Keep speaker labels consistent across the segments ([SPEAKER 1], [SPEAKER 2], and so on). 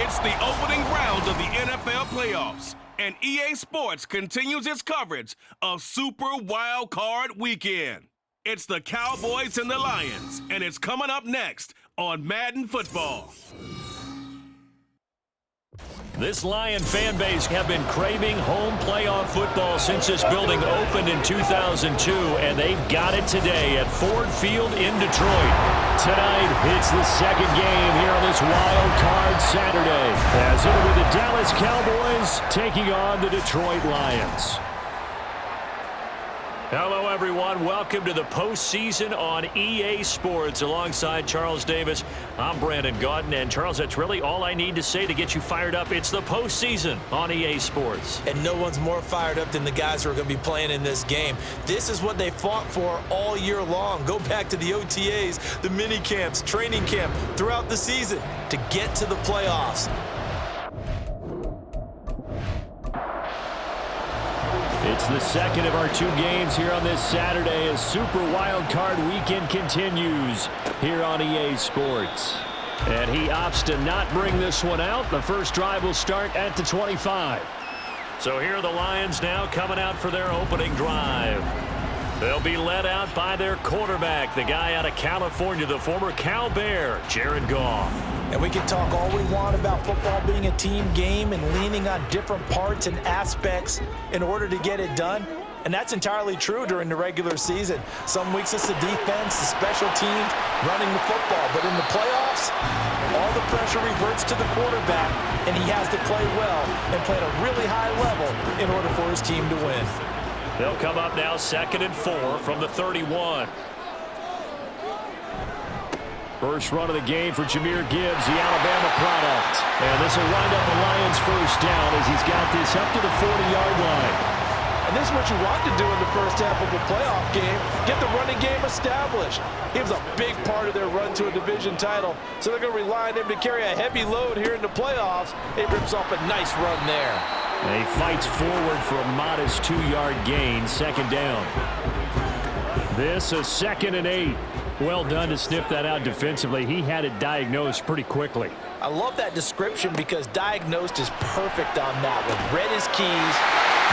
[SPEAKER 1] It's the opening round of the NFL playoffs, and EA Sports continues its coverage of Super Wild Card Weekend. It's the Cowboys and the Lions, and it's coming up next on Madden Football.
[SPEAKER 2] This Lion fan base have been craving home playoff football since this building opened in 2002, and they've got it today at Ford Field in Detroit. Tonight, it's the second game here on this Wild Card Saturday, as it with the Dallas Cowboys taking on the Detroit Lions. Hello, everyone. Welcome to the postseason on EA Sports. Alongside Charles Davis, I'm Brandon Gaudin. And, Charles, that's really all I need to say to get you fired up. It's the postseason on EA Sports.
[SPEAKER 3] And no one's more fired up than the guys who are going to be playing in this game. This is what they fought for all year long. Go back to the OTAs, the mini camps, training camp, throughout the season to get to the playoffs.
[SPEAKER 2] It's the second of our two games here on this Saturday as Super Wild Card Weekend continues here on EA Sports. And he opts to not bring this one out. The first drive will start at the 25. So here are the Lions now coming out for their opening drive. They'll be led out by their quarterback, the guy out of California, the former Cal Bear, Jared Goff.
[SPEAKER 3] And we can talk all we want about football being a team game and leaning on different parts and aspects in order to get it done. And that's entirely true during the regular season. Some weeks it's the defense, the special teams, running the football. But in the playoffs, all the pressure reverts to the quarterback, and he has to play well and play at a really high level in order for his team to win.
[SPEAKER 2] They'll come up now 2nd and 4 from the 31. First run of the game for Jahmyr Gibbs, the Alabama product. And this will wind up the Lions' first down as he's got this up to the 40-yard line.
[SPEAKER 3] And this is what you want to do in the first half of a playoff game, get the running game established. He was a big part of their run to a division title, so they're going to rely on him to carry a heavy load here in the playoffs. It rips off a nice run there.
[SPEAKER 2] And he fights forward for a modest 2-yard gain, second down. This is 2nd and 8. Well done to sniff that out defensively. He had it diagnosed pretty quickly.
[SPEAKER 3] I love that description because diagnosed is perfect on that one. Read his keys,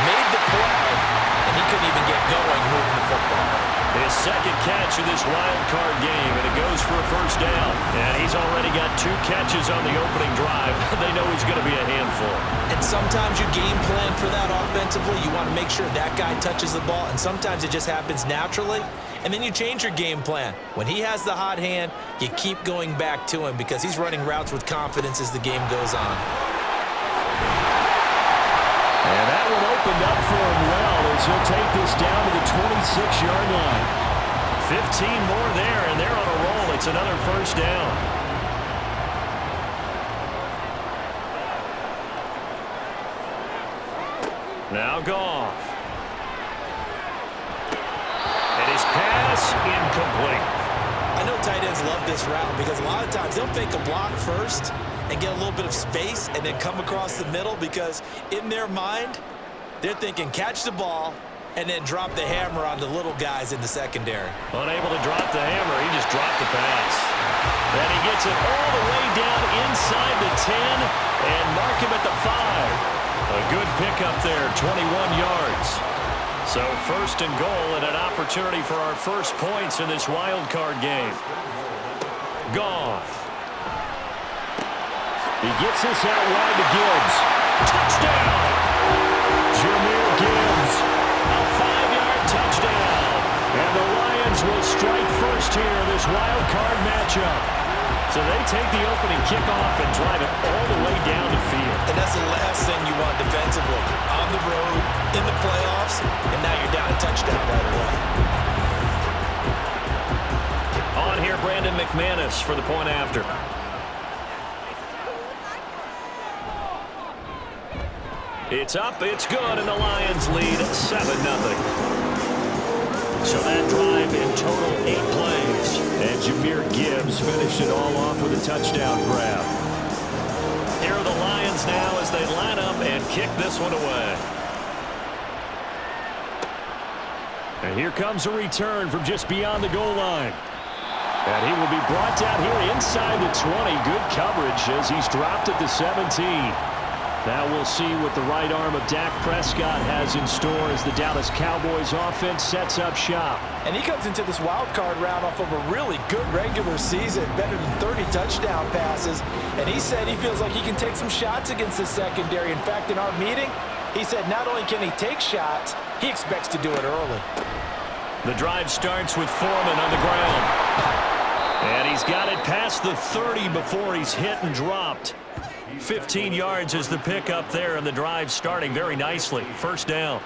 [SPEAKER 3] made the play, and he couldn't even get going moving the football.
[SPEAKER 2] His second catch of this wild card game, and it goes for a first down. And he's already got 2 catches on the opening drive. They know he's going to be a handful.
[SPEAKER 3] And sometimes you game plan for that offensively. You want to make sure that guy touches the ball, and sometimes it just happens naturally. And then you change your game plan. When he has the hot hand, you keep going back to him because he's running routes with confidence as the game goes on.
[SPEAKER 2] And that one opened up for him well as he'll take this down to the 26-yard line. 15 more there, and they're on a roll. It's another first down. Now Goff. And his pass incomplete.
[SPEAKER 3] I know tight ends love this route because a lot of times they'll fake a block first and get a little bit of space and then come across the middle because in their mind, they're thinking catch the ball and then drop the hammer on the little guys in the secondary.
[SPEAKER 2] Unable to drop the hammer, he just dropped the pass. And he gets it all the way down inside the 10 and mark him at the 5. A good pickup there, 21 yards. So first and goal and an opportunity for our first points in this wild card game. Goff. He gets this out wide to Gibbs. Touchdown! Jahmyr Gibbs. A 5-yard touchdown. And the Lions will strike first here in this wild card matchup. So they take the opening kickoff and drive it all the way down the field.
[SPEAKER 3] And that's the last thing you want defensively. On the road, in the playoffs, and now you're down a touchdown right away.
[SPEAKER 2] On here, Brandon McManus for the point after. It's up, it's good, and the Lions lead 7-0. So that drive in total 8 plays. And Jahmyr Gibbs finished it all off with a touchdown grab. Here are the Lions now as they line up and kick this one away. And here comes a return from just beyond the goal line. And he will be brought down here inside the 20. Good coverage as he's dropped at the 17. Now we'll see what the right arm of Dak Prescott has in store as the Dallas Cowboys offense sets up shop.
[SPEAKER 3] And he comes into this wild card round off of a really good regular season, better than 30 touchdown passes. And he said he feels like he can take some shots against the secondary. In fact, in our meeting, he said not only can he take shots, he expects to do it early.
[SPEAKER 2] The drive starts with Foreman on the ground. And he's got it past the 30 before he's hit and dropped. 15 yards is the pickup there, and the drive starting very nicely. First down.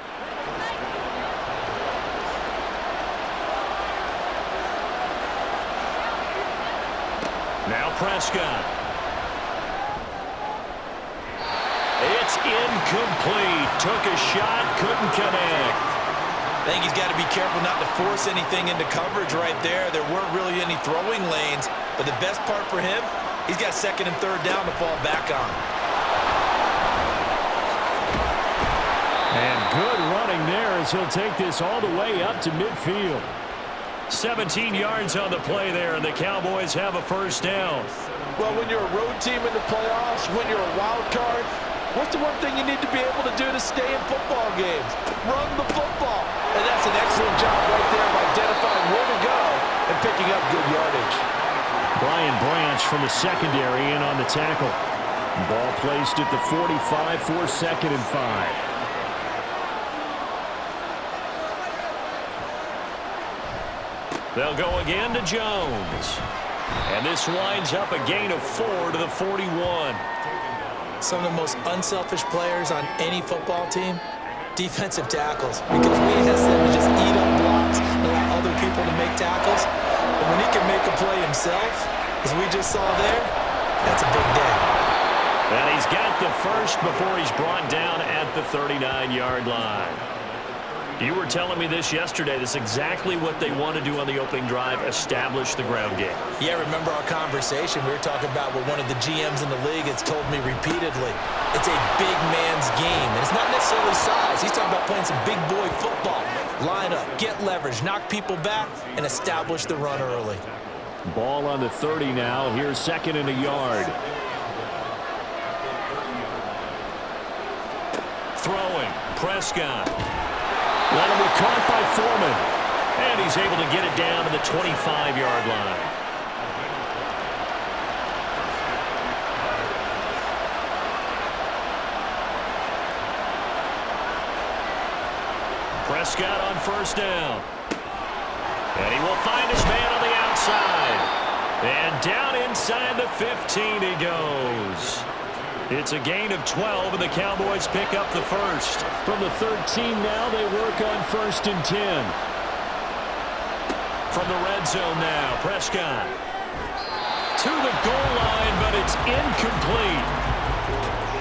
[SPEAKER 2] Now Prescott. It's incomplete. Took a shot, couldn't connect.
[SPEAKER 3] I think he's got to be careful not to force anything into coverage right there. There weren't really any throwing lanes, but the best part for him, he's got second and third down to fall back on.
[SPEAKER 2] And good running there as he'll take this all the way up to midfield. 17 yards on the play there, and the Cowboys have a first down.
[SPEAKER 3] Well, when you're a road team in the playoffs, when you're a wild card, what's the one thing you need to be able to do to stay in football games? Run the football. And that's an excellent job right there of identifying where to go and picking up good yardage.
[SPEAKER 2] Brian Branch from the secondary in on the tackle. Ball placed at the 45 for 2nd and 5. They'll go again to Jones. And this winds up a gain of 4 to the 41.
[SPEAKER 3] Some of the most unselfish players on any football team, defensive tackles, because we ask them to just eat up blocks and allow other people to make tackles. But when he can make a play himself, as we just saw there, that's a big day.
[SPEAKER 2] And he's got the first before he's brought down at the 39-yard line. You were telling me this yesterday. This is exactly what they want to do on the opening drive, establish the ground game.
[SPEAKER 3] Yeah, remember our conversation? We were talking about what one of the GMs in the league has told me repeatedly. It's a big man's game, and it's not necessarily size. He's talking about playing some big boy football. Line up, get leverage, knock people back, and establish the run early.
[SPEAKER 2] Ball on the 30 now. Here's 2nd and a yard. Throwing, Prescott. Let him be caught by Foreman. And he's able to get it down to the 25-yard line. Prescott on first down. And he will find his man on the outside. And down inside the 15 he goes. It's a gain of 12, and the Cowboys pick up the first. From the 13 now, they work on 1st and 10. From the red zone now, Prescott. To the goal line, but it's incomplete.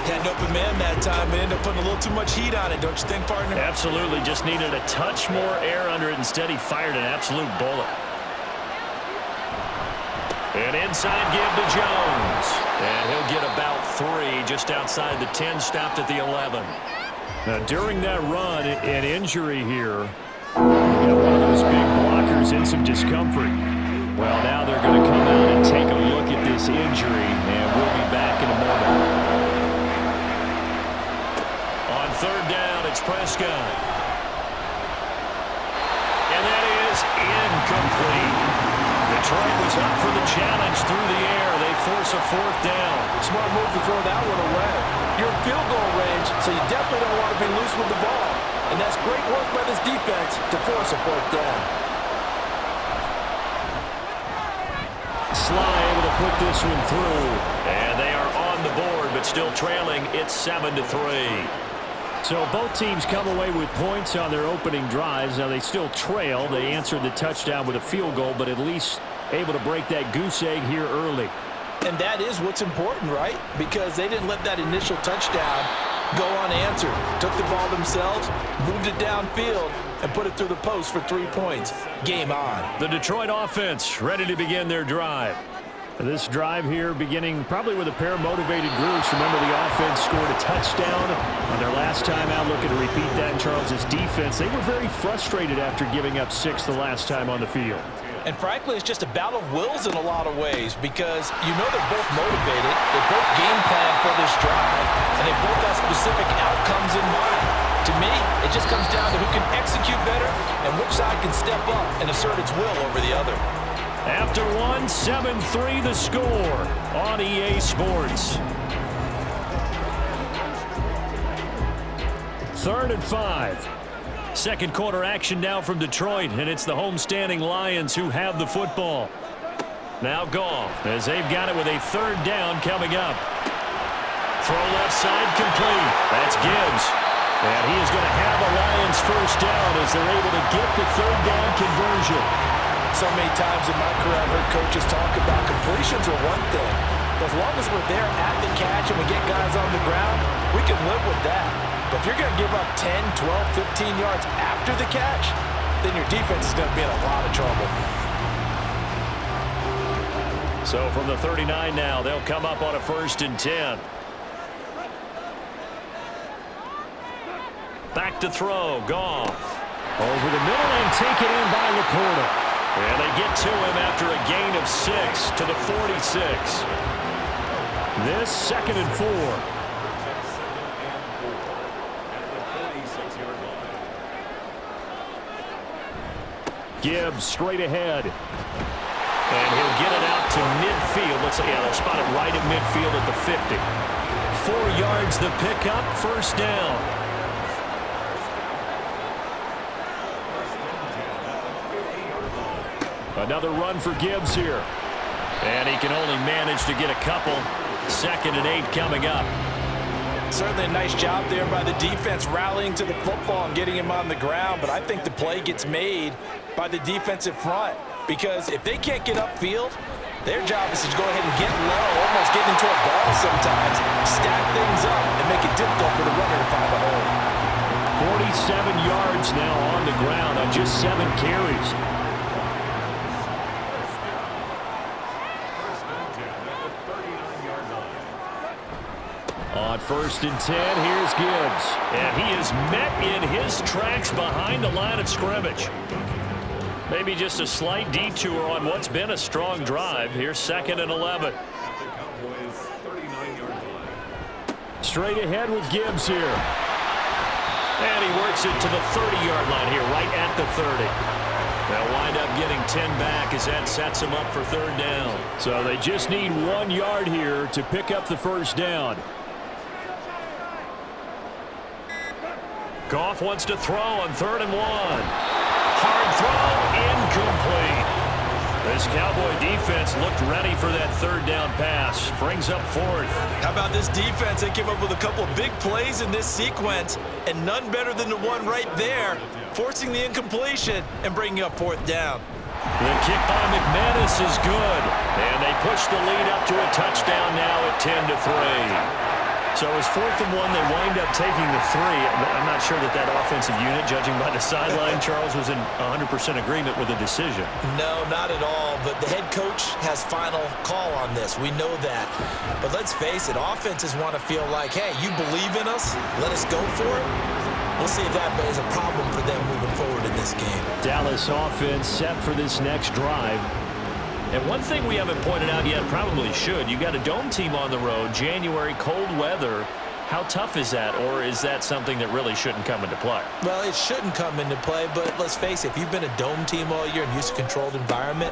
[SPEAKER 3] Had an open man that time, but ended up putting a little too much heat on it, don't you think, partner?
[SPEAKER 2] Absolutely, just needed a touch more air under it. Instead, he fired an absolute bullet. An inside give to Jones. And he'll get about 3 just outside the 10, stopped at the 11. Now, during that run, an injury here. You got one of those big blockers in some discomfort. Well, now they're going to come out and take a look at this injury, and we'll be back in a moment. On 3rd down, it's Prescott. And that is incomplete. Detroit was up for the challenge through the air. They force a 4th down.
[SPEAKER 3] Smart move to throw that one away. You're in field goal range, so you definitely don't want to be loose with the ball. And that's great work by this defense to force a 4th down.
[SPEAKER 2] Sly able to put this one through. And they are on the board, but still trailing. It's 7-3. So both teams come away with points on their opening drives. Now they still trail. They answered the touchdown with a field goal, but at least able to break that goose egg here early.
[SPEAKER 3] And that is what's important, right? Because they didn't let that initial touchdown go unanswered. Took the ball themselves, moved it downfield, and put it through the post for 3 points. Game on.
[SPEAKER 2] The Detroit offense ready to begin their drive. This drive here beginning probably with a pair of motivated groups. Remember, the offense scored a touchdown on their last time out, looking to repeat that in Charles's defense. They were very frustrated after giving up 6 the last time on the field.
[SPEAKER 3] And frankly, it's just a battle of wills in a lot of ways because you know they're both motivated, they both game plan for this drive, and they both have specific outcomes in mind. To me, it just comes down to who can execute better and which side can step up and assert its will over the other.
[SPEAKER 2] After one, 7-3 the score on EA Sports. 3rd and 5. Second quarter action now from Detroit, and it's the homestanding Lions who have the football. Now Goff, as they've got it with a 3rd down coming up. Throw left side complete. That's Gibbs. And he is going to have a Lions 1st down as they're able to get the 3rd down conversion.
[SPEAKER 3] So many times in my career I've heard coaches talk about completions are one thing. But as long as we're there at the catch and we get guys on the ground, we can live with that. But if you're going to give up 10, 12, 15 yards after the catch, then your defense is going to be in a lot of trouble.
[SPEAKER 2] So from the 39 now, they'll come up on a 1st and 10. Back to throw, Goff. Over the middle and taken in by Laporta. And they get to him after a gain of 6 to the 46. This 2nd and 4. Gibbs straight ahead. And he'll get it out to midfield. They'll spot it right at midfield at the 50. 4 yards the pickup, 1st down. Another run for Gibbs here. And he can only manage to get a couple. 2nd and 8 coming up.
[SPEAKER 3] Certainly a nice job there by the defense rallying to the football and getting him on the ground. But I think the play gets made by the defensive front. Because if they can't get upfield, their job is to go ahead and get low, almost get into a ball sometimes, stack things up, and make it difficult for the runner to find a hole.
[SPEAKER 2] 47 yards now on the ground on just 7 carries. On 1st and 10, here's Gibbs. And he is met in his tracks behind the line of scrimmage. Maybe just a slight detour on what's been a strong drive. Here's 2nd and 11. Straight ahead with Gibbs here. And he works it to the 30-yard line here, right at the 30. They'll wind up getting 10 back as that sets them up for 3rd down. So they just need 1 yard here to pick up the 1st down. Goff wants to throw on 3rd and 1. Hard throw, incomplete. This Cowboy defense looked ready for that 3rd down pass. Brings up 4th.
[SPEAKER 3] How about this defense? They came up with a couple of big plays in this sequence, and none better than the one right there, forcing the incompletion and bringing up 4th down.
[SPEAKER 2] The kick by McManus is good, and they push the lead up to a touchdown now at 10-3. So it was 4th and 1. They wind up taking the 3. I'm not sure that offensive unit, judging by the sideline, Charles, was in 100% agreement with the decision.
[SPEAKER 3] No, not at all. But the head coach has final call on this. We know that. But let's face it, offenses want to feel like, hey, you believe in us? Let us go for it. We'll see if that is a problem for them moving forward in this game.
[SPEAKER 2] Dallas offense set for this next drive. And one thing we haven't pointed out yet, probably should, you got a dome team on the road, January, cold weather. How tough is that, or is that something that really shouldn't come into play?
[SPEAKER 3] Well, it shouldn't come into play, but let's face it, if you've been a dome team all year and used to a controlled environment,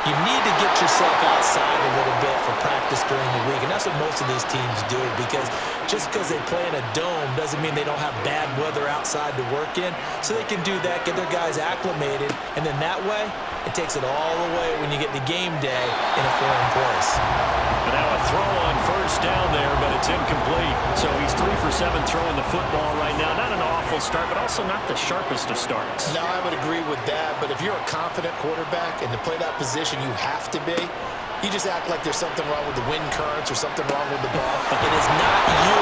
[SPEAKER 3] you need to get yourself outside a little bit for practice during the week, and that's what most of these teams do, because just because they play in a dome doesn't mean they don't have bad weather outside to work in, so they can do that, get their guys acclimated, and then that way, it takes it all away when you get the game day in a foreign place.
[SPEAKER 2] And now a throw on 1st down there, but it's incomplete. So he's 3 for 7 throwing the football right now. Not an awful start, but also not the sharpest of starts.
[SPEAKER 4] No, I would agree with that. But if you're a confident quarterback and to play that position you have to be, you just act like there's something wrong with the wind currents or something wrong with the ball.
[SPEAKER 3] It is not you.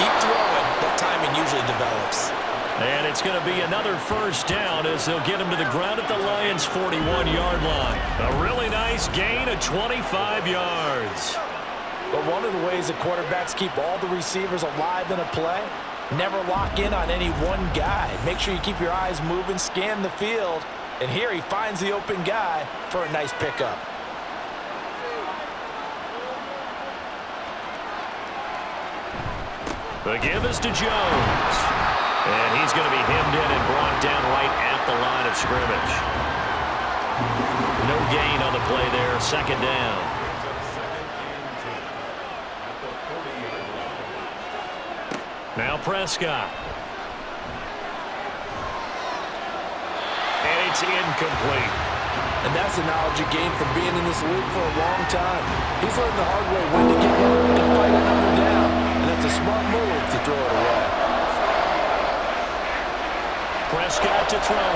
[SPEAKER 3] Keep throwing. That timing usually develops.
[SPEAKER 2] And it's going to be another 1st down as they'll get him to the ground at the Lions' 41-yard line. A really nice gain of 25 yards.
[SPEAKER 3] But one of the ways that quarterbacks keep all the receivers alive in a play, never lock in on any one guy. Make sure you keep your eyes moving, scan the field, And here he finds the open guy for a nice pickup.
[SPEAKER 2] The give is to Jones. And he's going to be hemmed in and brought down right at the line of scrimmage. No gain on the play there. Second down. Now Prescott. And it's incomplete.
[SPEAKER 3] And that's the knowledge you gain from being in this league for a long time. He's learned the hard way when to give up and fight another down. And that's a smart move to throw it away.
[SPEAKER 2] Prescott to throw.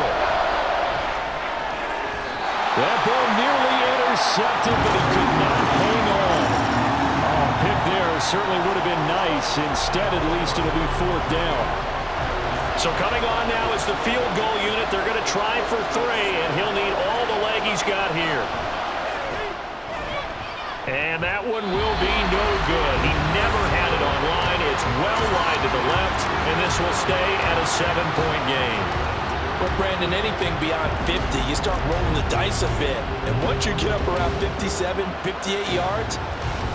[SPEAKER 2] That ball nearly intercepted, but he could not hang on. Oh, pick there certainly would have been nice. Instead, at least it'll be fourth down. So coming on now is the field goal unit. They're going to try for 3, and he'll need all the leg he's got here. And that one will be no good. He never had it on line. It's well wide to the left, and this will stay at a 7-point game.
[SPEAKER 3] Well, Brandon, anything beyond 50, you start rolling the dice a bit. And once you get up around 57, 58 yards,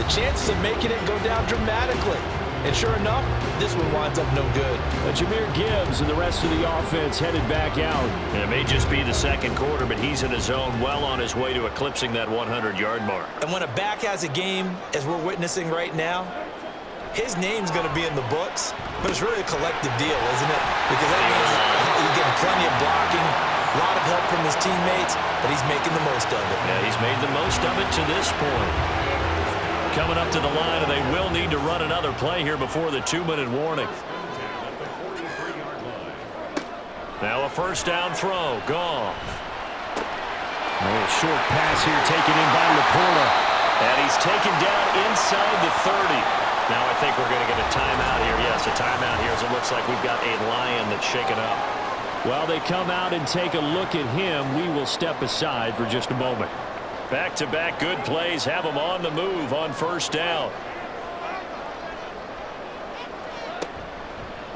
[SPEAKER 3] the chances of making it go down dramatically. And sure enough, this one winds up no good.
[SPEAKER 2] Jahmyr Gibbs and the rest of the offense headed back out. And it may just be the second quarter, but he's in his zone, well on his way to eclipsing that 100-yard mark.
[SPEAKER 3] And when a back has a game, as we're witnessing right now, his name's going to be in the books, but it's really a collective deal, isn't it? Because that means he's getting plenty of blocking, a lot of help from his teammates, but he's making the most of it.
[SPEAKER 2] Yeah, he's made the most of it to this point. Coming up to the line, and they will need to run another play here before the 2-minute warning. Now a first down throw. Goff. A short pass here taken in by Laporta. And he's taken down inside the 30. Now I think we're going to get a timeout here. Yes, a timeout here as it looks like we've got a Lion that's shaken up. While they come out and take a look at him, we will step aside for just a moment. Back-to-back good plays have them on the move on first down.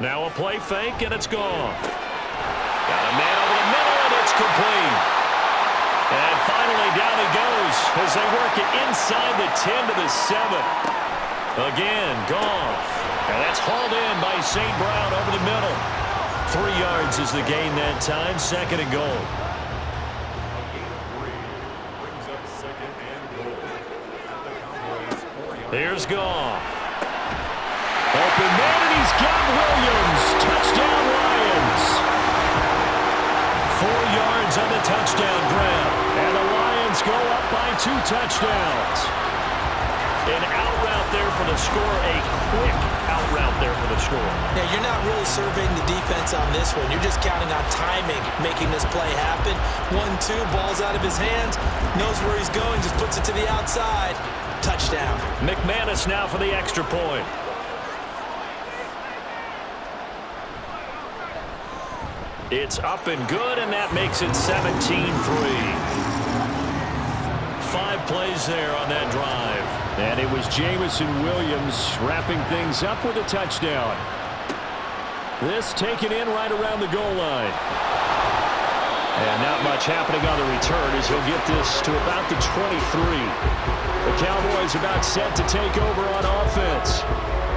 [SPEAKER 2] Now a play fake, and it's gone. Got a man over the middle, and it's complete. And finally down he goes as they work it inside the 10 to the 7. Again, Goff. And that's hauled in by St. Brown over the middle. 3 yards is the gain that time, second and goal. Here's Goff. Open man, and he's got Williams. Touchdown, Lions. 4 yards on the touchdown grab. And the Lions go up by 2 touchdowns. An out route there for the score. A quick out route there for the score.
[SPEAKER 3] Now, you're not really surveying the defense on this one. You're just counting on timing, making this play happen. 1-2, ball's out of his hands. Knows where he's going, just puts it to the outside. Touchdown.
[SPEAKER 2] McManus now for the extra point. It's up and good, and that makes it 17-3. 5 plays there on that drive. And it was Jamison Williams wrapping things up with a touchdown. This taken in right around the goal line. And not much happening on the return as he'll get this to about the 23. The Cowboys about set to take over on offense.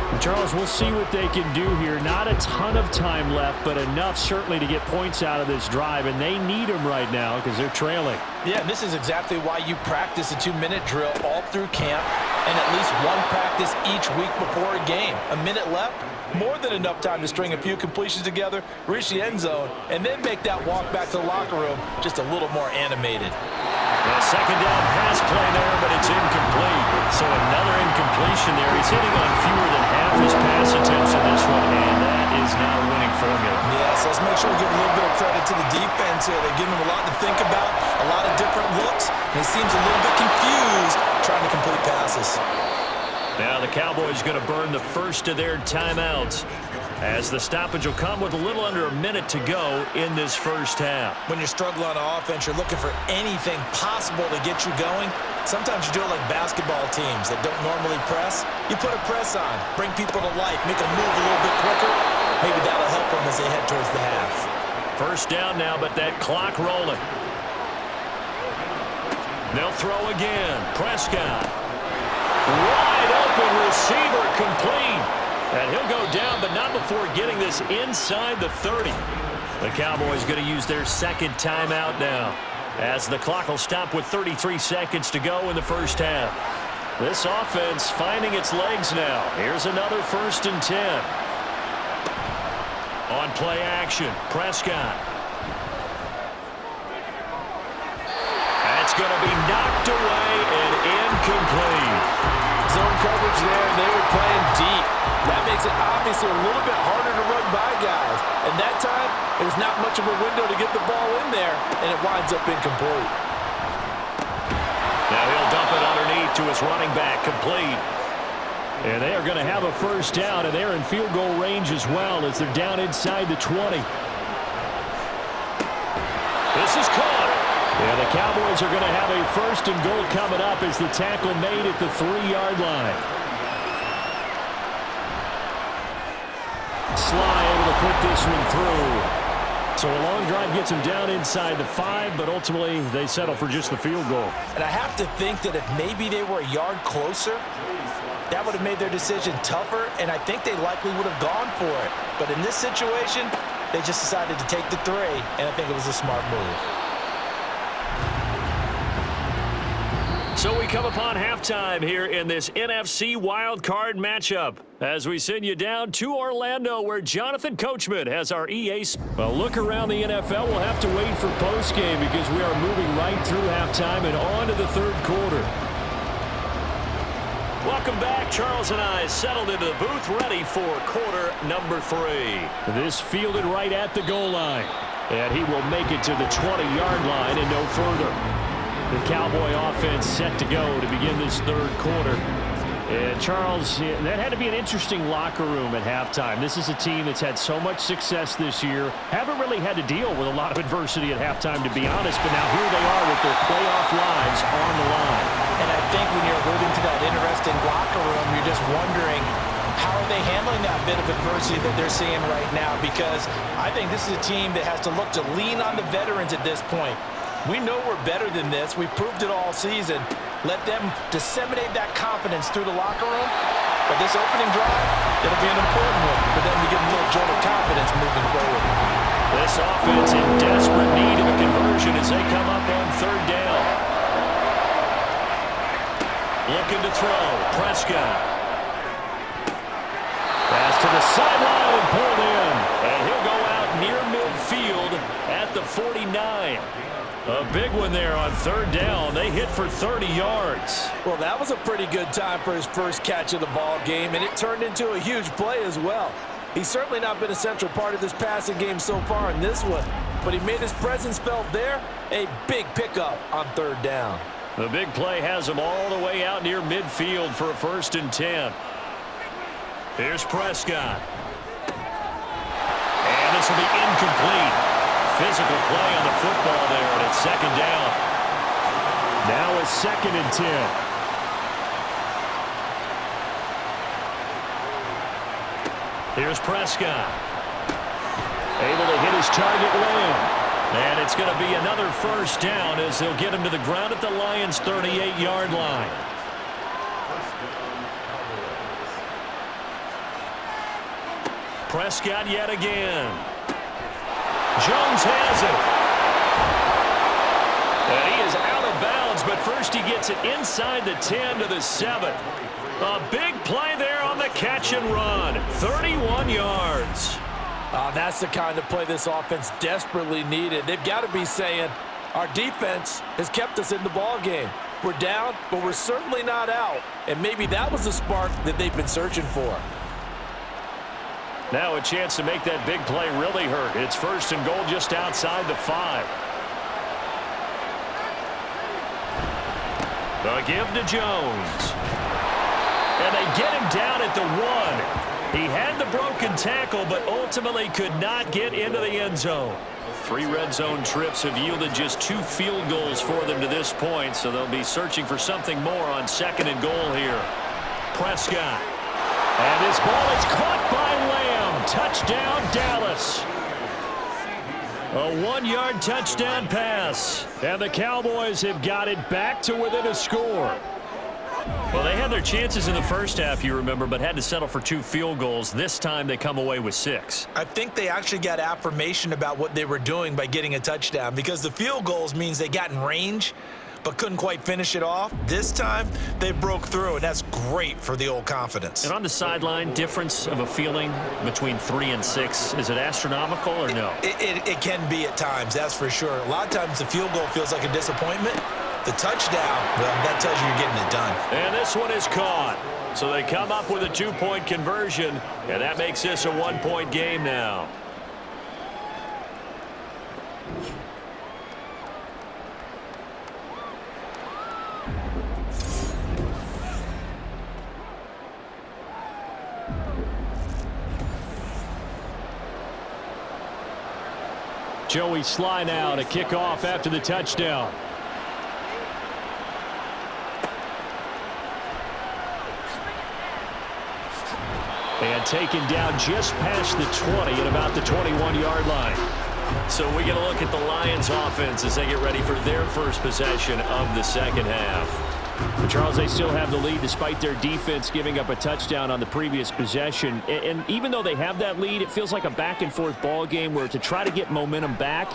[SPEAKER 2] And Charles, we'll see what they can do here. Not a ton of time left, but enough certainly to get points out of this drive, and they need them right now because they're trailing.
[SPEAKER 3] Yeah, this is exactly why you practice a 2-minute drill all through camp and at least one practice each week before a game. A minute left, more than enough time to string a few completions together, reach the end zone, and then make that walk back to the locker room just a little more animated.
[SPEAKER 2] A second down pass play there, but it's incomplete. So another incompletion there. He's hitting on fewer than half his pass attempts in this one, and that is not a winning formula.
[SPEAKER 3] Yeah, so let's make sure we give a little bit of credit to the defense here. They're giving him a lot to think about, a lot of different looks, and he seems a little bit confused trying to complete passes.
[SPEAKER 2] Now the Cowboys going to burn the first of their timeouts, as the stoppage will come with a little under a minute to go in this first half.
[SPEAKER 3] When you're struggling on offense, you're looking for anything possible to get you going. Sometimes you do it like basketball teams that don't normally press. You put a press on, bring people to life, make them move a little bit quicker. Maybe that'll help them as they head towards the half.
[SPEAKER 2] First down now, but that clock rolling. They'll throw again. Prescott. Wide open receiver, complete. And he'll go down, but not before getting this inside the 30. The Cowboys going to use their second timeout now, as the clock will stop with 33 seconds to go in the first half. This offense finding its legs now. Here's another 1st and 10. On play action, Prescott. That's going to be knocked away and incomplete.
[SPEAKER 5] Zone coverage there, and they were playing deep. That makes it obviously a little bit harder to run by guys. And that time, there's not much of a window to get the ball in there, and it winds up incomplete.
[SPEAKER 2] Now he'll dump it underneath to his running back, complete. And they are going to have a first down, and they're in field goal range as well as they're down inside the 20. This is caught. And the Cowboys are going to have a 1st and goal coming up as the tackle made at the 3-yard line. Sly able to put this one through. So a long drive gets them down inside the 5, but ultimately they settle for just the field goal.
[SPEAKER 3] And I have to think that if maybe they were a yard closer, that would have made their decision tougher, and I think they likely would have gone for it. But in this situation, they just decided to take the 3, and I think it was a smart move.
[SPEAKER 2] So we come upon halftime here in this NFC wildcard matchup as we send you down to Orlando, where Jonathan Coachman has our EA. Well, look around the NFL. We'll have to wait for postgame because we are moving right through halftime and on to the 3rd quarter. Welcome back. Charles and I settled into the booth, ready for quarter number 3. This fielded right at the goal line, and he will make it to the 20-yard line and no further. The Cowboy offense set to go to begin this 3rd quarter. And Charles, that had to be an interesting locker room at halftime. This is a team that's had so much success this year. Haven't really had to deal with a lot of adversity at halftime, to be honest. But now here they are with their playoff lives on the line.
[SPEAKER 3] And I think when you're alluding to that interesting locker room, you're just wondering, how are they handling that bit of adversity that they're seeing right now? Because I think this is a team that has to look to lean on the veterans at this point. We know we're better than this. We've proved it all season. Let them disseminate that confidence through the locker room. But this opening drive, it'll be an important one for them to get a little jolt of confidence moving forward.
[SPEAKER 2] This offense in desperate need of a conversion as they come up on 3rd down. Looking to throw. Prescott. Pass to the sideline and pulled in. And he'll go out near midfield at the 49. A big one there on 3rd down. They hit for 30 yards.
[SPEAKER 5] Well, that was a pretty good time for his first catch of the ball game, and it turned into a huge play as well. He's certainly not been a central part of this passing game so far in this one, but he made his presence felt there. A big pickup on 3rd down.
[SPEAKER 2] The big play has him all the way out near midfield for a 1st and 10. Here's Prescott. And this will be incomplete. Physical play on the football there, and it's 2nd down. Now it's 2nd and 10. Here's Prescott. Able to hit his target land. And it's going to be another 1st down as they'll get him to the ground at the Lions' 38-yard line. Prescott yet again. Jones has it. And he is out of bounds, but first he gets it inside the 10 to the 7. A big play there on the catch and run. 31 yards.
[SPEAKER 5] That's the kind of play this offense desperately needed. They've got to be saying, our defense has kept us in the ball game. We're down, but we're certainly not out. And maybe that was the spark that they've been searching for.
[SPEAKER 2] Now a chance to make that big play really hurt. It's 1st and goal just outside the 5. The give to Jones. And they get him down at the 1. He had the broken tackle, but ultimately could not get into the end zone. 3 red zone trips have yielded just 2 field goals for them to this point, so they'll be searching for something more on 2nd and goal here. Prescott. And this ball is caught by Lamb. Touchdown, Dallas. A 1-yard touchdown pass. And the Cowboys have got it back to within a score.
[SPEAKER 6] Well, they had their chances in the first half, you remember, but had to settle for 2 field goals. This time they come away with 6.
[SPEAKER 3] I think they actually got affirmation about what they were doing by getting a touchdown, because the field goals means they got in range but couldn't quite finish it off. This time, they broke through, and that's great for the old confidence.
[SPEAKER 6] And on the sideline, difference of a feeling between 3 and 6, is it astronomical or no?
[SPEAKER 3] It can be at times, that's for sure. A lot of times the field goal feels like a disappointment. The touchdown, well, that tells you you're getting it done.
[SPEAKER 2] And this one is caught. So they come up with a 2-point conversion, and that makes this a 1-point game now. Joey Sly now to kick off after the touchdown. And taken down just past the 20 at about the 21-yard line. So we get a look at the Lions offense as they get ready for their first possession of the second half. But Charles, they still have the lead despite their defense giving up a touchdown on the previous possession. And even though they have that lead, it feels like a back-and-forth ball game where to try to get momentum back,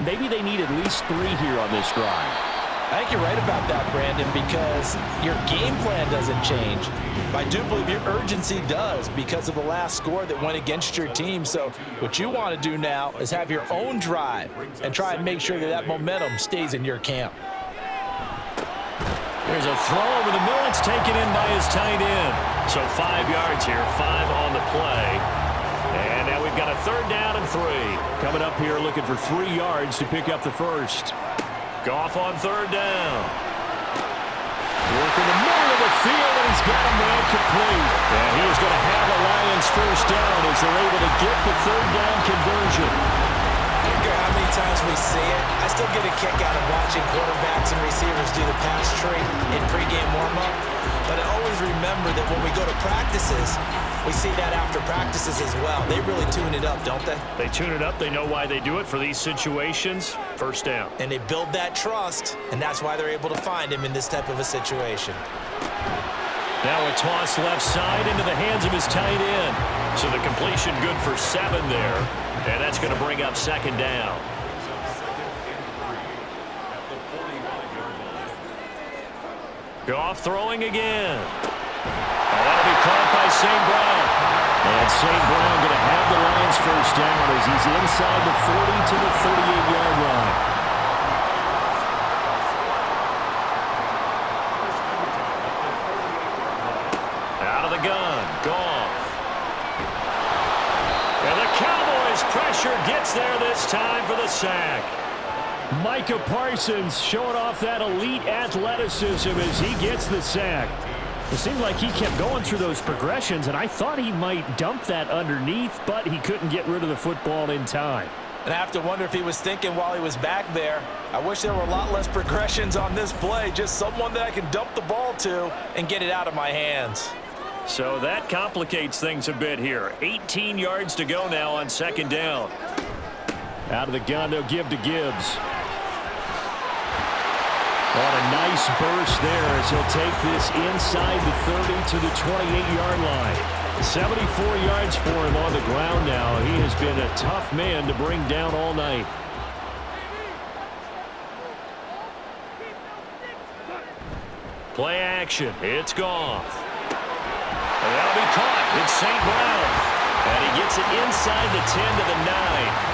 [SPEAKER 2] maybe they need at least 3 here on this drive.
[SPEAKER 3] I think you're right about that, Brandon, because your game plan doesn't change. But I do believe your urgency does because of the last score that went against your team. So what you want to do now is have your own drive and try and make sure that that momentum stays in your camp.
[SPEAKER 2] There's a throw over the middle. It's taken in by his tight end. So 5 yards here, 5 on the play. And now we've got a 3rd down and 3. Coming up here looking for 3 yards to pick up the first. Goff on 3rd down. Work in the middle of the field, and he's got a man complete. And he is going to have the Lions first down as they're able to get the 3rd down conversion.
[SPEAKER 3] I don't care how many times we see it. I still get a kick out of watching quarterbacks and receivers do the pass tree in pregame warm-up. But I always remember that when we go to practices, we see that after practices as well. They really tune it up, don't they?
[SPEAKER 2] They tune it up. They know why they do it for these situations. First down.
[SPEAKER 3] And they build that trust, and that's why they're able to find him in this type of a situation.
[SPEAKER 2] Now a toss left side into the hands of his tight end. So the completion good for 7 there. And that's going to bring up 2nd down. Goff throwing again. That'll be caught by St. Brown. And St. Brown going to have the Lions first down as he's inside the 40 to the 38-yard line. Out of the gun, Goff. And the Cowboys pressure gets there this time for the sack. Micah Parsons showing off that elite athleticism as he gets the sack. It seemed like he kept going through those progressions, and I thought he might dump that underneath, but he couldn't get rid of the football in time.
[SPEAKER 3] And I have to wonder if he was thinking while he was back there, I wish there were a lot less progressions on this play, just someone that I can dump the ball to and get it out of my hands.
[SPEAKER 2] So that complicates things a bit here. 18 yards to go now on 2nd down. Out of the gun, they'll give to Gibbs. On a nice burst there as he'll take this inside the 30 to the 28-yard line. 74 yards for him on the ground now. He has been a tough man to bring down all night. Play action. It's Goff. And that'll be caught. It's St. Brown. And he gets it inside the 10 to the 9.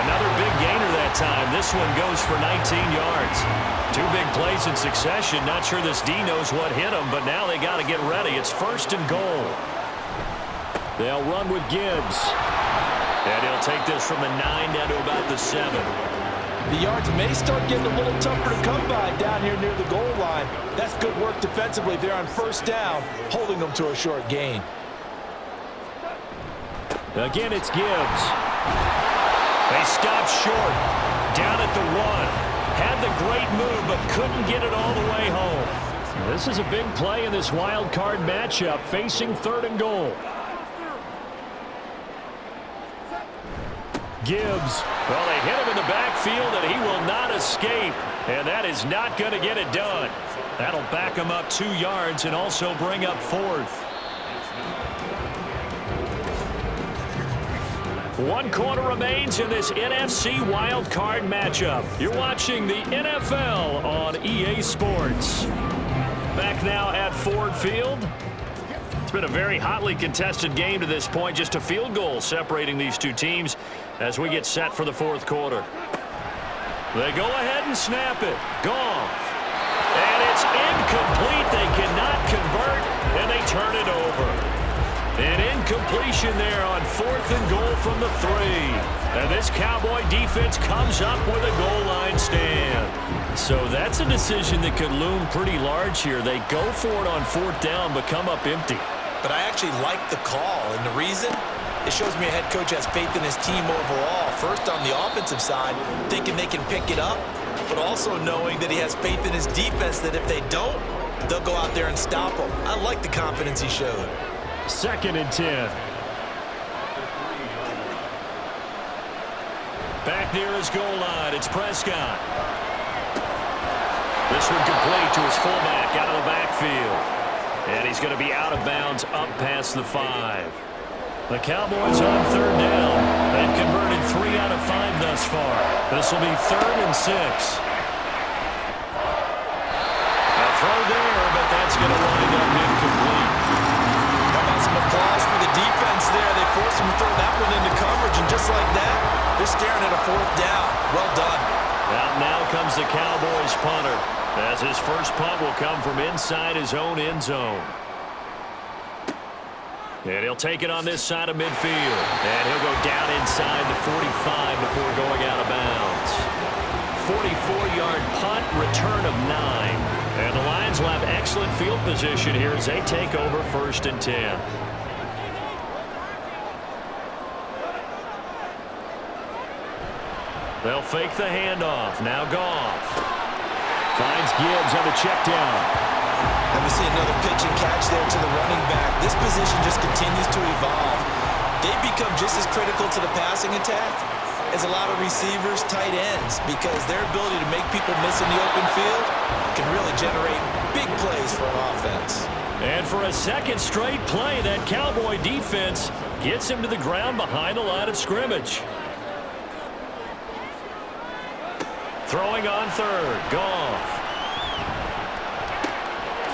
[SPEAKER 2] Another big gainer that time. This one goes for 19 yards. 2 big plays in succession. Not sure this D knows what hit him, but now they got to get ready. It's 1st and goal. They'll run with Gibbs. And he'll take this from the 9 down to about the 7.
[SPEAKER 3] The yards may start getting a little tougher to come by down here near the goal line. That's good work defensively there on 1st down, holding them to a short gain.
[SPEAKER 2] Again, it's Gibbs. They stopped short. Down at the 1. Had the great move, but couldn't get it all the way home. This is a big play in this wild card matchup, facing 3rd and goal. Gibbs. Well, they hit him in the backfield, and he will not escape. And that is not going to get it done. That'll back him up 2 yards and also bring up 4th. 1 quarter remains in this NFC Wild Card matchup. You're watching the NFL on EA Sports. Back now at Ford Field. It's been a very hotly contested game to this point. Just a field goal separating these two teams as we get set for the 4th quarter. They go ahead and snap it. Goff. And it's incomplete. They cannot convert, and they turn it over. An incompletion there on 4th and goal from the 3. And this Cowboy defense comes up with a goal line stand. So that's a decision that could loom pretty large here. They go for it on 4th down, but come up empty.
[SPEAKER 3] But I actually like the call, and the reason? It shows me a head coach has faith in his team overall. First, on the offensive side, thinking they can pick it up, but also knowing that he has faith in his defense that if they don't, they'll go out there and stop them. I like the confidence he showed.
[SPEAKER 2] 2nd and 10. Back near his goal line, it's Prescott. This one complete to his fullback out of the backfield. And he's going to be out of bounds up past the 5. The Cowboys on 3rd down. They've converted 3 out of 5 thus far. This will be 3rd and 6. A throw there, but that's going to wind up incomplete.
[SPEAKER 3] Some applause for the defense there. They forced him to throw that one into coverage, and just like that, they're staring at a 4th down. Well done.
[SPEAKER 2] Now comes the Cowboys punter, as his first punt will come from inside his own end zone. And he'll take it on this side of midfield. And he'll go down inside the 45 before going out of bounds. 44-yard punt, return of 9. And the Lions will have excellent field position here as they take over 1st and 10. They'll fake the handoff. Now Goff. Finds Gibbs on the check down.
[SPEAKER 3] And we see another pitch and catch there to the running back. This position just continues to evolve. They become just as critical to the passing attack as a lot of receivers, tight ends, because their ability to make people miss in the open field can really generate big plays for an offense.
[SPEAKER 2] And for a 2nd straight play, that Cowboy defense gets him to the ground behind the line of scrimmage. Throwing on 3rd, Goff.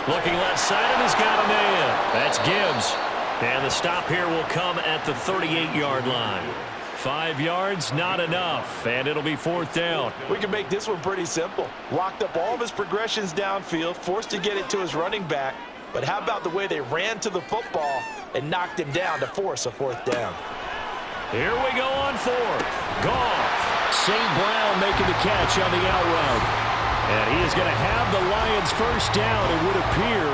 [SPEAKER 2] Looking left side, and he's got a man. That's Gibbs. And the stop here will come at the 38-yard line. 5 yards, not enough, and it'll be 4th down.
[SPEAKER 3] We can make this one pretty simple. Locked up all of his progressions downfield, forced to get it to his running back. But how about the way they ran to the football and knocked him down to force a 4th down?
[SPEAKER 2] Here we go on 4th. Goff. St. Brown making the catch on the out route. And he is going to have the Lions first down, it would appear.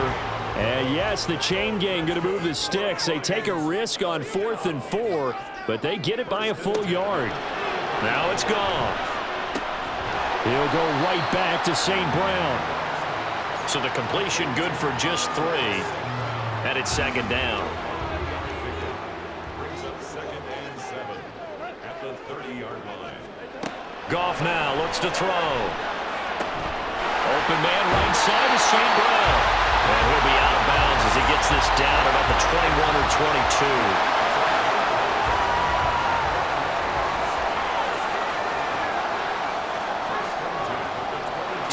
[SPEAKER 2] And yes, the chain gang going to move the sticks. They take a risk on 4th and 4, but they get it by a full yard. Now it's Goff. He'll go right back to St. Brown. So the completion good for just 3. And it's 2nd down.
[SPEAKER 7] Brings up 2nd and 7 at the 30-yard line.
[SPEAKER 2] Goff now looks to throw. Open man right side is St. Brown. And he'll be out of bounds as he gets this down about the 21 or 22.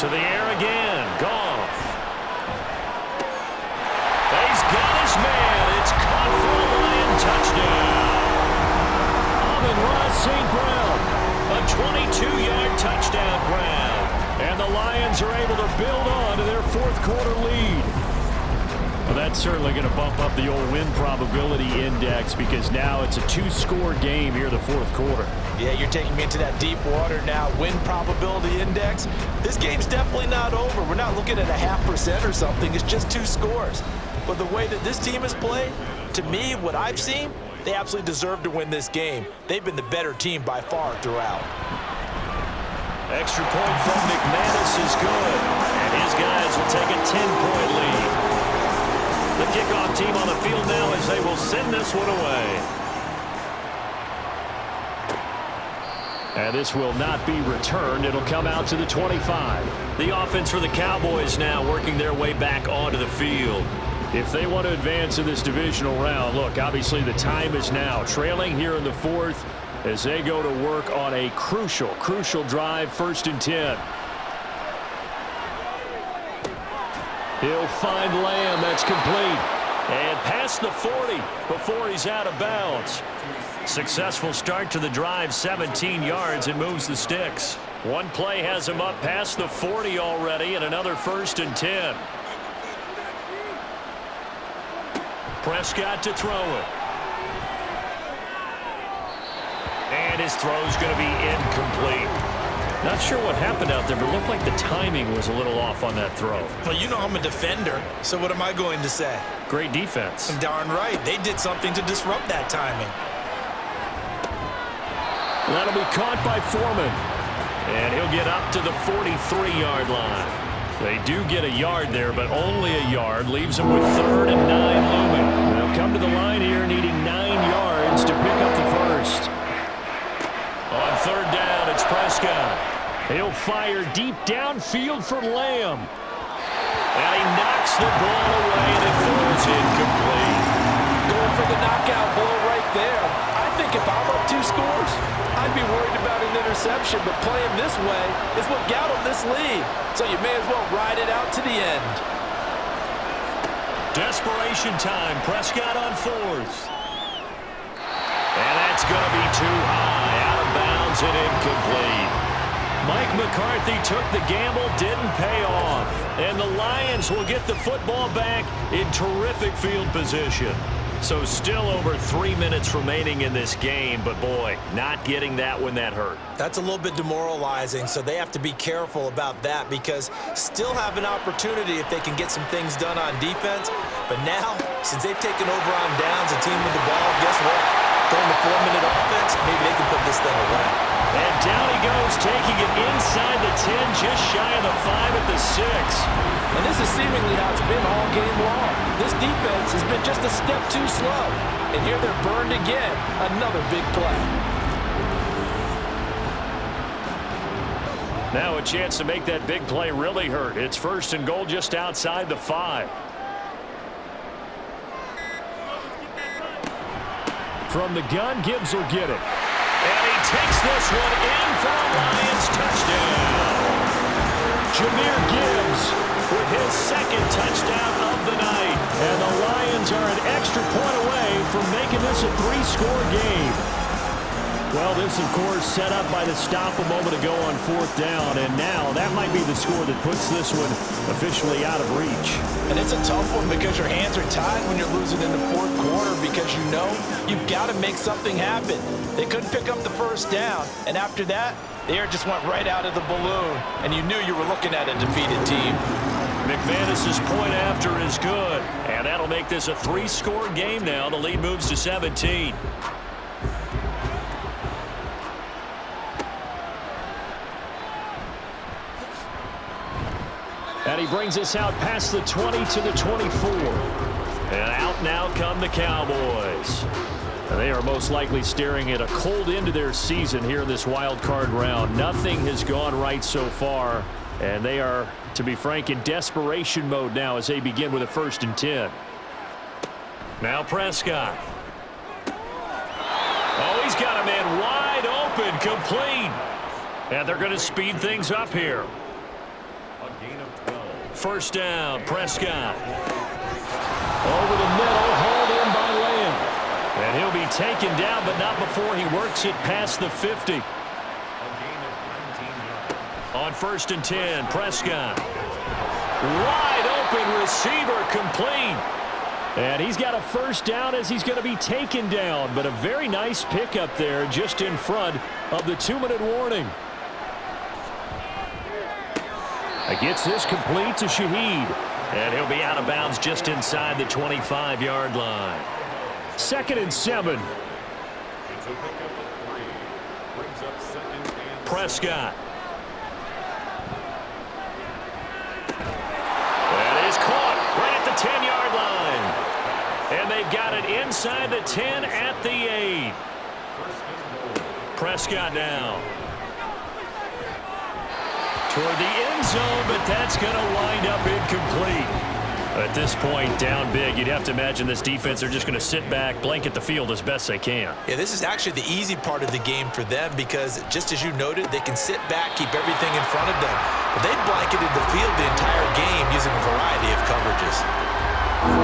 [SPEAKER 2] To the air again. Goff. He's got his man. It's caught for a Lion touchdown. Amon-Ra St. Brown. A 22-yard touchdown grab. And the Lions are able to build on to their 4th quarter lead. Well, that's certainly going to bump up the old win probability index because now it's a 2-score game here the 4th quarter.
[SPEAKER 3] Yeah, you're taking me into that deep water now. Win probability index. This game's definitely not over. We're not looking at a 0.5% or something. It's just 2 scores. But the way that this team has played, to me, what I've seen, they absolutely deserve to win this game. They've been the better team by far throughout.
[SPEAKER 2] Extra point from McManus is good, and his guys will take a 10-point lead. The kickoff team on the field now as they will send this one away. And this will not be returned. It'll come out to the 25.
[SPEAKER 6] The offense for the Cowboys now working their way back onto the field.
[SPEAKER 2] If they want to advance in this divisional round, look, obviously the time is now. Trailing here in the fourth as they go to work on a crucial drive, 1st and 10. He'll find Lamb. That's complete.
[SPEAKER 6] And past the 40 before he's out of bounds. Successful start to the drive, 17 yards, and moves the sticks. One play has him up past the 40 already, and another 1st and 10. Prescott to throw it. And his throw's going to be incomplete. Not sure what happened out there, but it looked like the timing was a little off on that throw.
[SPEAKER 3] Well, you know I'm a defender, so what am I going to say?
[SPEAKER 6] Great defense.
[SPEAKER 3] Darn right. They did something to disrupt that timing.
[SPEAKER 2] That'll be caught by Foreman.
[SPEAKER 6] And he'll get up to the 43-yard line. They do get a yard there, but only a yard. Leaves them with 3rd and 9 looming.
[SPEAKER 2] They'll come to the line here needing 9 yards to pick up the first.
[SPEAKER 6] On 3rd down, it's Prescott.
[SPEAKER 2] He'll fire deep downfield for Lamb.
[SPEAKER 6] And he knocks the ball away, and it falls incomplete.
[SPEAKER 5] Going for the knockout blow right there. I think if I'm up 2 scores, I'd be worried about an interception, but playing this way is what got him this lead. So you may as well ride it out to the end.
[SPEAKER 6] Desperation time. Prescott on 4th. And that's going to be too high. Out of bounds and incomplete. Mike McCarthy took the gamble, didn't pay off. And the Lions will get the football back in terrific field position. So still over 3 minutes remaining in this game, but boy, not getting that when that hurt.
[SPEAKER 3] That's a little bit demoralizing, so they have to be careful about that because still have an opportunity if they can get some things done on defense. But now, since they've taken over on downs, a team with the ball, guess what? Throwing the 4-minute offense, maybe they can put this thing away.
[SPEAKER 6] And down he goes, taking it inside the 10, just shy of the 5 at the 6.
[SPEAKER 5] And this is seemingly how it's been all game long. This defense has been just a step too slow. And here they're burned again. Another big play.
[SPEAKER 2] Now a chance to make that big play really hurt. It's 1st and goal just outside the 5. From the gun, Gibbs will get it.
[SPEAKER 6] And he takes this one in for a Lions touchdown.
[SPEAKER 2] Jahmyr Gibbs with his 2nd touchdown of the night. And the Lions are an extra point away from making this a 3-score game. Well, this, of course, set up by the stop a moment ago on 4th down. And now that might be the score that puts this one officially out of reach.
[SPEAKER 3] And it's a tough one because your hands are tied when you're losing in the 4th quarter because you know you've got to make something happen. They couldn't pick up the 1st down. And after that, the air just went right out of the balloon. And you knew you were looking at a defeated team.
[SPEAKER 6] McManus's point after is good. And that'll make this a 3-score game now. The lead moves to 17.
[SPEAKER 2] And he brings us out past the 20 to the 24.
[SPEAKER 6] And out now come the Cowboys.
[SPEAKER 2] And they are most likely staring at a cold end to their season here in this wild card round. Nothing has gone right so far. And they are, to be frank, in desperation mode now as they begin with a 1st and 10.
[SPEAKER 6] Now Prescott. Oh, he's got a man wide open, complete. And they're going to speed things up here.
[SPEAKER 7] A gain of 12.
[SPEAKER 6] 1st down, Prescott.
[SPEAKER 2] Over the middle, hauled in by Lamb.
[SPEAKER 6] And he'll be taken down, but not before he works it past the 50.
[SPEAKER 7] A gain of 19 yards.
[SPEAKER 6] On 1st and 10, Prescott. Wide open receiver, complete.
[SPEAKER 2] And he's got a 1st down as he's going to be taken down. But a very nice pickup there just in front of the 2-minute warning. Gets this complete to Shaheed.
[SPEAKER 6] And he'll be out of bounds just inside the 25-yard line.
[SPEAKER 2] 2nd and 7.
[SPEAKER 7] It's a pickup of 3. Brings up 2nd and 7.
[SPEAKER 6] Prescott. That is caught right at the 10-yard line. And they've got it inside the 10 at the 8. Prescott now. toward the end zone, but that's going to wind up incomplete. At this point, down big, you'd have to imagine this defense are just going to sit back, blanket the field as best they can.
[SPEAKER 3] Yeah, this is actually the easy part of the game for them because, just as you noted, they can sit back, keep everything in front of them. But they've blanketed the field the entire game using a variety of coverages.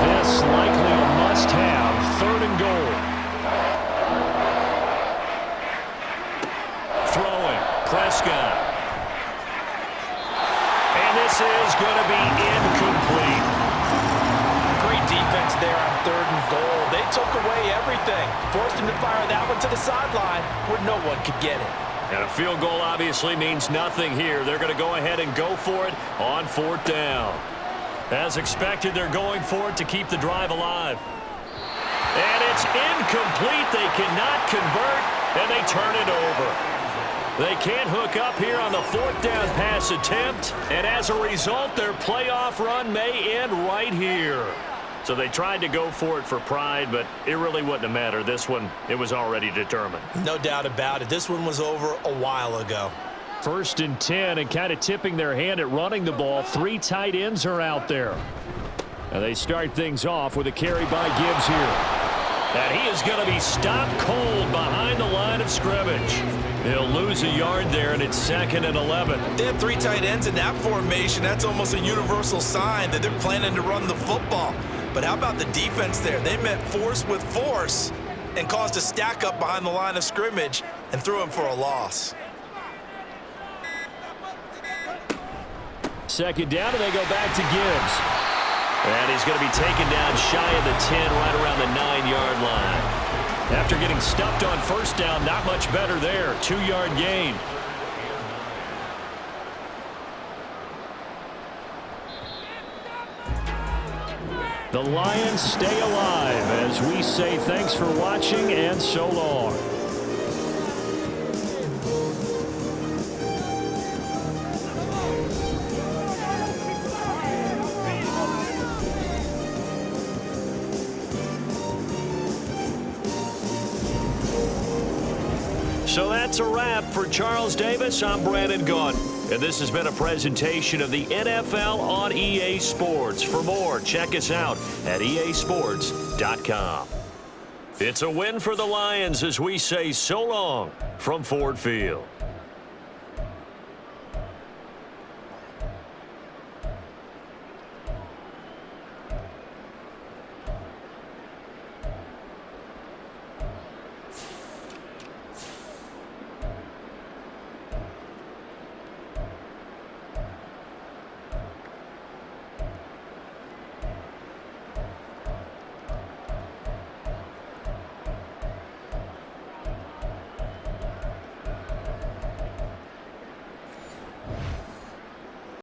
[SPEAKER 2] This likely a must-have, 3rd and goal.
[SPEAKER 6] Throwing, Prescott. And this is going to be incomplete.
[SPEAKER 5] Great defense there on 3rd and goal. They took away everything. Forced him to fire that one to the sideline where no one could get it.
[SPEAKER 6] And a field goal obviously means nothing here. They're going to go ahead and go for it on 4th down. As expected, they're going for it to keep the drive alive. And it's incomplete. They cannot convert, and they turn it over. They can't hook up here on the 4th down pass attempt, and as a result, their playoff run may end right here. So they tried to go for it for pride, but it really wouldn't have mattered. This one, it was already determined.
[SPEAKER 3] No doubt about it. This one was over a while ago.
[SPEAKER 2] 1st and 10, and kind of tipping their hand at running the ball. 3 tight ends are out there. And they start things off with a carry by Gibbs here.
[SPEAKER 6] And he is going to be stopped cold behind the line of scrimmage. He'll lose a yard there, and it's 2nd and 11.
[SPEAKER 3] They have 3 tight ends in that formation. That's almost a universal sign that they're planning to run the football. But how about the defense there? They met force with force and caused a stack up behind the line of scrimmage and threw him for a loss.
[SPEAKER 2] 2nd down, and they go back to Gibbs.
[SPEAKER 6] And he's going to be taken down shy of the 10, right around the 9-yard line.
[SPEAKER 2] After getting stuffed on 1st down, not much better there. 2-yard gain. The Lions stay alive as we say thanks for watching and so long.
[SPEAKER 6] So that's a wrap. For Charles Davis, I'm Brandon Gaudin. And this has been a presentation of the NFL on EA Sports. For more, check us out at easports.com. It's a win for the Lions as we say so long from Ford Field.